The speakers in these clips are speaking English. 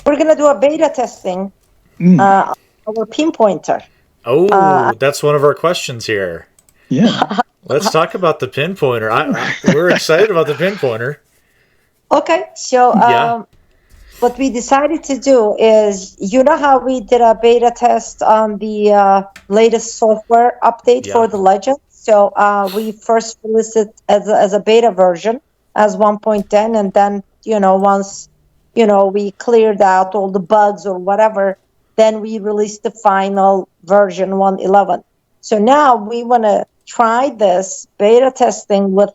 we're going to do a beta testing our pinpointer. Oh, that's one of our questions here. Yeah. Let's talk about the pinpointer. We're excited about the pinpointer. Okay, so Yeah. what we decided to do is, how we did a beta test on the latest software update for the Legend? So we first released it as a beta version, as 1.10, and then, once, we cleared out all the bugs or whatever, then we released the final version 1.11. So now we want to try this beta testing with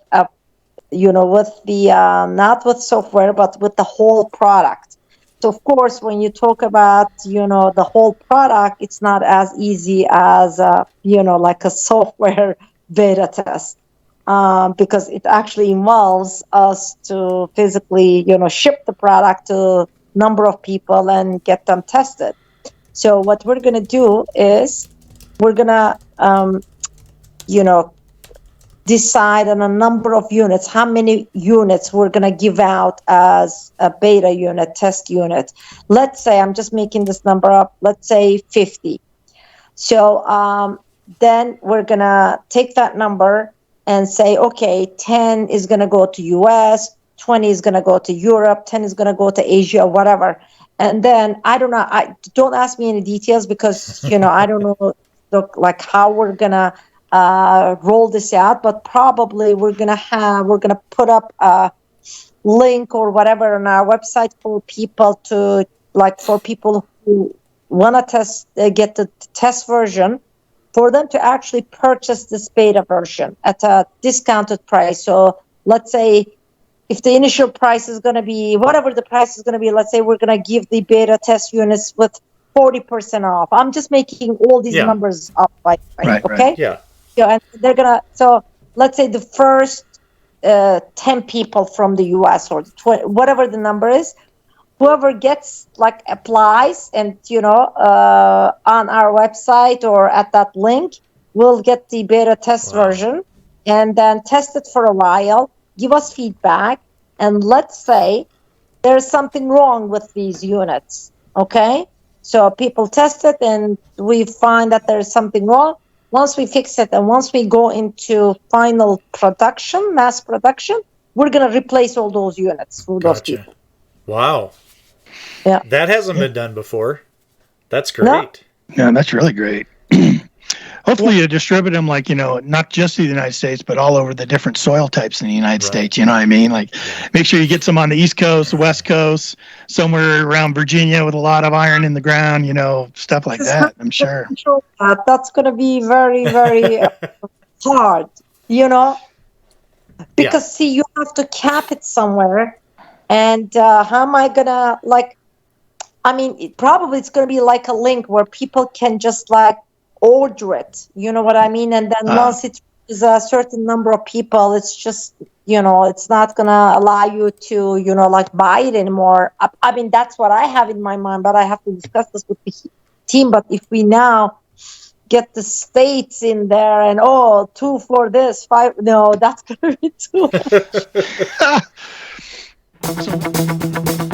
with the not with software, but with the whole product. So of course, when you talk about the whole product, it's not as easy as like a software beta test, because it actually involves us to physically ship the product to a number of people and get them tested. So what we're gonna do is we're gonna decide on a number of units, how many units we're going to give out as a beta unit, test unit. Let's say, I'm just making this number up, let's say 50. So then we're going to take that number and say, okay, 10 is going to go to US, 20 is going to go to Europe, 10 is going to go to Asia, whatever. And then, I don't know, don't ask me any details because, I don't know, like how we're going to roll this out, but probably we're gonna put up a link or whatever on our website for people who want to test, get the test version, for them to actually purchase this beta version at a discounted price. So let's say if the initial price is going to be whatever the price is going to be, let's say we're going to give the beta test units with 40% off. I'm just making all these numbers up, right? Okay. Yeah. And they're gonna. So let's say the first 10 people from the US or 20, whatever the number is, whoever applies and on our website or at that link will get the beta test version and then test it for a while, give us feedback, and let's say there's something wrong with these units. Okay, so people test it and we find that there's something wrong. Once we fix it and once we go into final production, mass production, we're going to replace all those units for those people. Wow. Yeah. That hasn't been done before. That's great. No. Yeah, that's really great. Hopefully you distribute them not just in the United States, but all over the different soil types in the United States. You know what I mean? Like, make sure you get some on the East Coast, the West Coast, somewhere around Virginia with a lot of iron in the ground, stuff like that, I'm sure. That's going to be very, very hard, because see, you have to cap it somewhere. And how am I going to, probably it's going to be like a link where people can just order it, you know what I mean? And then once it is a certain number of people, it's just, it's not going to allow you to, buy it anymore. That's what I have in my mind, but I have to discuss this with the team. But if we now get the states in there and, 2 for this, 5, no, that's going to be too much.